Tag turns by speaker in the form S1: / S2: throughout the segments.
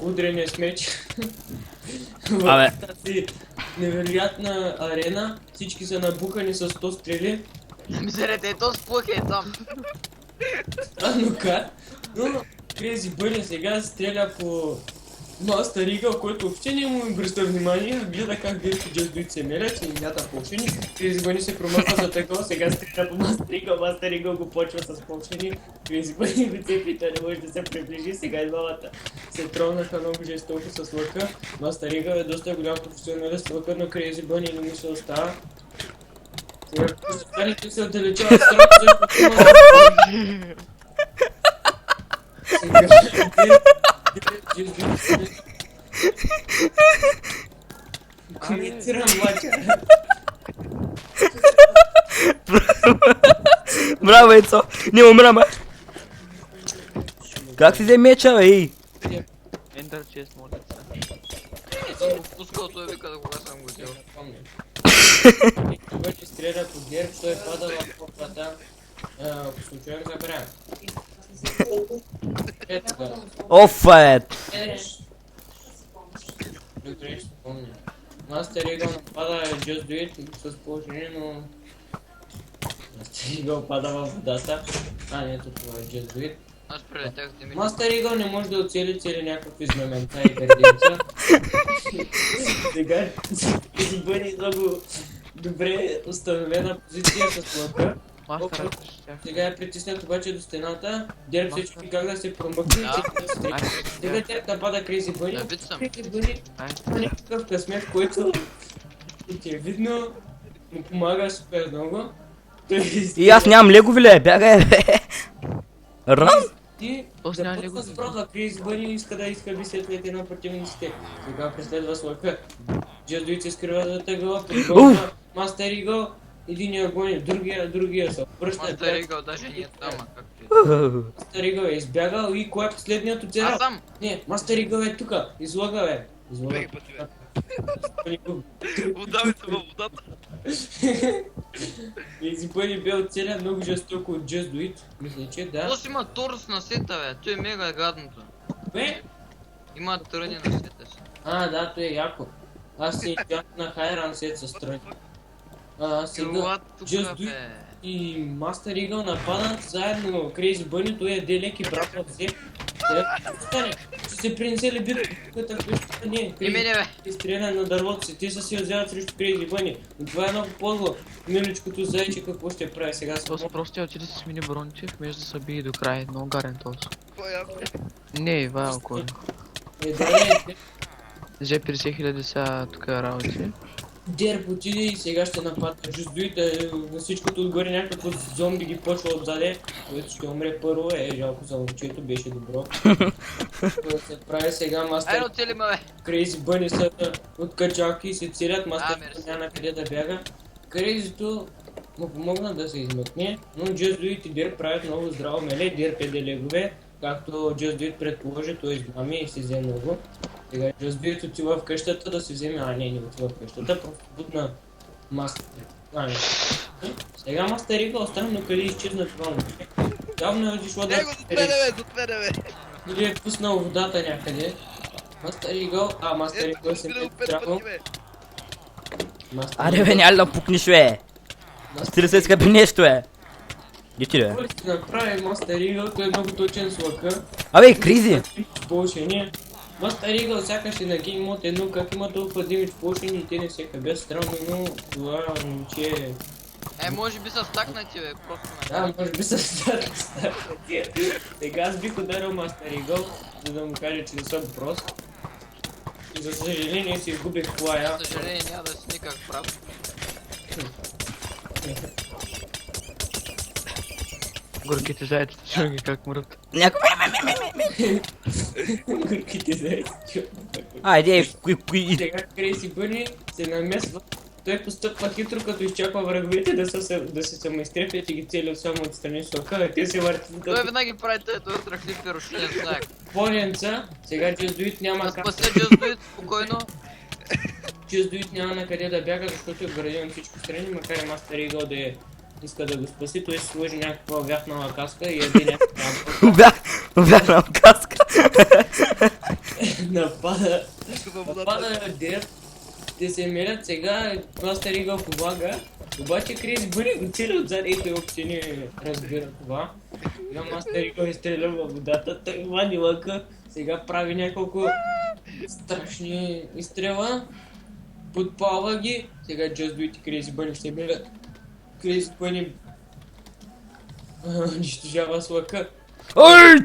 S1: удрения с меч.
S2: Абе.
S1: В тази невероятна арена всички са набухани с 100 стрели.
S3: Мизерете, ето сплъх е там.
S1: Странно как, но Crazy Bunny сега стреля по Master Eagle, който въобще не му обръща внимание, гледа как Дирк и Just Do It се мерят и мята полшени. Crazy Bunny се промъква за тегло, сега стреля по Master Eagle го почва с полшени. Crazy Bunny го цепи, той не може да се приближи, сега и двамата се тронаха много жестоко с лъка. Master Eagle е доста голям професионалист лъка, но Crazy Bunny не му се остава. Сега останалите се отдалечават страх, защото има коментирам мача.
S2: Браво, Ецо! Не умрам, Как си взе меча, бе, ей?
S3: Ендър чест, моля се. Съм го пускал, той вика да кога съм го взел.
S1: Когато стреля по герб, той пада в попата. Ако случайно забравя. Ето да.
S2: Офет!
S1: Добре, ще помня. Master Eagle напада Just Do It с положение, но... Master Eagle пада във водата. Не, ето това е Just Do It.
S3: Аз прилетях да ми...
S1: Master Eagle не може да оцели някакви знаменца и гърдинца. Сега си бъде много добре установена позиция с лъка.
S3: Мастерът ще...
S1: Сега е притиснат обаче до стената. Дерб се чуди как да се промъкне и сега Дерб напада Crazy Bunny.
S3: Вид съм.
S1: Crazy Bunny има някакъв късмет, който ти е видно, му помага супер много.
S2: И аз нямам легови, ле, бягай, бе! Ран!
S1: И започва с продва, Crazy Bunny иска да изхъби след лете на противниците. Сега преследва с лъка. Just Do It се скрива за тъгъла, подгонва Master Eagle. Единия гони, другия се обръща.
S3: Master Eagle даже не е там, както е.
S1: Master Eagle е избягал и кой е последният оцелял?
S3: Аз съм!
S1: Не, Master Eagle е тука, излага бе.
S4: Беги пъти, бе.
S3: Удавай се във водата.
S1: Crazy Bunny бе оцелян много жестоко от Just Do It. Мисля, че да.
S3: Тос има торс на сета, бе. Той е мега гадното.
S1: Бе?
S3: Има тръни на сета си.
S1: Да, то е яко. Аз си бях на Хайран сет с тръни. Сега
S3: Ела
S1: Just
S3: тука,
S1: Do It
S3: бе.
S1: и Master Eagle нападат заедно Crazy Bunny, той е леки брат в взе. Стане, ще се принесе ли битката, която не е.
S3: И мене, бе.
S1: И стреля на дървото си, те са си взяват срещу Crazy Bunny. Но това е много по-зло. Миличкото зайче какво ще прави сега?
S5: Тос просто отиде с мини бронче, вместо да се бие до край, много гарен тос.
S4: Кой яко?
S5: Не, това е около. Взе 50 000 са тук работи.
S1: Дерб отиде и сега ще нападне Just Do It, на всичкото отгоре някакво зомби ги почва отзаде, който ще умре първо, жалко за момчето, беше добро. Което се прави сега
S3: Айде
S1: Master
S3: оцели ме, бе.
S1: Crazy Bunny са от качалки и се целят, Master
S3: мерси.
S1: Eagle няма къде да бяга. Crazy-то му помогна да се измъкне, но Just Do It и Дерб правят много здраво меле, Дерб е делегове, както Just Do It предположи, той измами и си взе много. Сега Just Do It отива в къщата да си вземе, не отива в къщата, просто бутна Master. Не. Сега Master Eagle странно къде изчезна това момче. Явно е отишло да...
S4: Него, зад мене, бе, зад мене, бе.
S1: Или е пуснал водата някъде. Master Eagle, Master Eagle се
S4: Спирал
S1: е
S4: 5
S1: трапал.
S4: пъти, бе.
S2: Аре, бе, няма да пукнеш, бе! Стиля се скъпи нещо, бе! Дичи, бе!
S1: Какво ли ще направи Master Eagle, той е много точен с лъка.
S2: Абе, Кризи!
S1: Полшение. Master Eagle сякаш е на Game Mode едно, как има толкова димич полшени и те не се хабят странно, но това момче...
S3: Може би са стакнати, бе. Просто ме.
S1: Да, може би са стакнати. Сега аз бих ударил Master Eagle, за да му кажа, че не съм прост. И за съжаление си изгубих плая.
S3: За съжаление няма да си никак прав.
S5: Горките зайци, чуй ги как мрът.
S2: Някой...
S1: Горките зайци, чу.
S2: Айде,
S1: Сега Crazy Bunny се намесва. Той постъпва хитро, като изчаква враговете да се самоизтрепят и ги цели само отстрани с лъка, а те се въртят
S3: Той винаги прави този страхлив пирошинен знак.
S1: Поненца. Сега Just Do It няма
S3: Да
S1: как...
S3: спася Just Do It спокойно.
S1: Just Do It няма на къде да бяга, защото е градил на всички страни, макар и Master Eagle да е иска да го спаси, той си сложи някаква вяхнала каска и яде някаква
S2: Вярна каска.
S1: напада.
S4: Във водата.
S1: Напада Дерп. Те се мелят сега, Мастер Игъл помага. Обаче Крейзи Бъни го цели отзади и той въобще не разбира това. Сега Мастер Игъл изстреля във водата, той вади лъка. Сега прави няколко страшни изстрела. Подпалва ги. Сега Just Do It и Крейзи Бъни се мелят. Крейзи Бъни унищожава с лъка.
S2: Ой!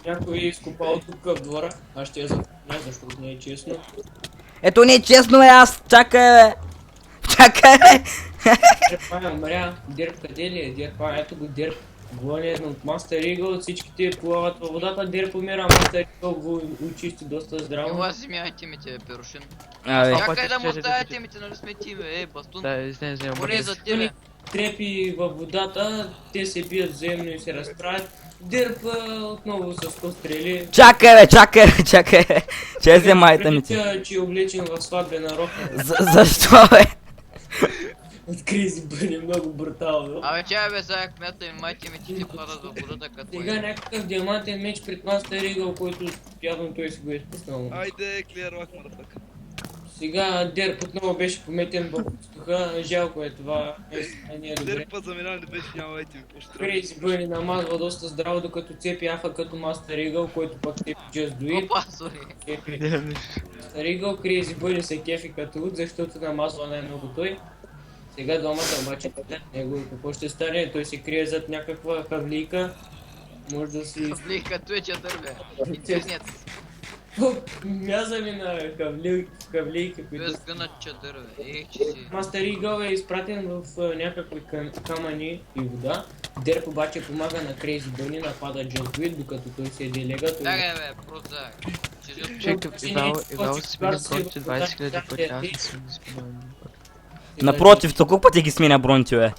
S1: Някой е изкопал тук в двора. Аз ще я запомня, защото не е честно.
S2: Ето не е честно, аз чакай, бе. Чакай, бе.
S1: Дерпа умря. Дерп къде ли е? Дерпа, ето го Дерп. Гонен от Мастер Игъл, всичките плават във водата, Дерп умира, Мастер Игъл го очисти доста здраво.
S3: Ела си ми темите, бе, Перушин.
S2: Абе,
S3: Чакай да му оставя темите, нали сме тиме, бастун.
S5: Да, извиня,
S3: Поне за тебе.
S1: Трепи във водата, те се бият взаимно и се разправят. Дерп отново с 100 стрели.
S2: чакай, бе, чакай, бе. Че се майта ми ти.
S1: Прилича, че е облечен в сватбена рока.
S2: Защо, бе?
S1: От Крейзи Бъни много брутално.
S3: Абе, чай бе, сега кмета и майте ми ти падат във водата като
S1: Сега някакъв диамантен меч пред Мастер Игъл, който явно той си го е изпуснал.
S4: Айде, клиер лак, мадафък.
S1: Сега Дерп отново беше пометен във въздуха, жалко е това, не е добре.
S4: Дерпа за минал не беше, няма айти ми по-щрал.
S1: Крейзи Бъни намазва доста здраво, докато цепи Афа като Мастер Игъл, който пък цепи Just Do It.
S3: Опа, сори.
S1: Цепи Мастер Игъл, Крейзи Бъни се кефи като луд, защото намазва най-много той. Сега двамата обаче гледат него какво ще стане, той се крие зад някаква хавлийка. Може да си...
S3: Блин, като е четър, бе. Интересният.
S1: Мяза ми на хавлийка,
S3: Той е
S1: които...
S3: сгънат четър, бе. Ех, че си.
S1: Мастер Игъл е изпратен в някакви камъни и вода. Дерп обаче помага на Крейзи Бъни, напада Just Do It, докато той се делега.
S3: Да, бе, просто да.
S5: Чекай, Ивал си смени броните 20 000 пъти, аз не съм ги сменил един път.
S2: Напротив, толкова пъти ги сменя броните, бе.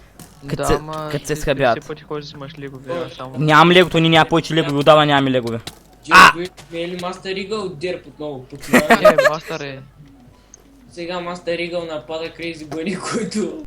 S2: Като се-
S5: Да, ама
S2: като се
S5: ти
S2: схабят.
S5: 50 пъти ходиш да взимаш легове, а само...
S2: Нямам легото, ни няма повече легове, отдава нямаме легове.
S1: Just Do It, не е ли Мастер Игъл? Дерп отново почва.
S5: Мастър е.
S1: Сега Мастер Игъл напада Крейзи Бъни, който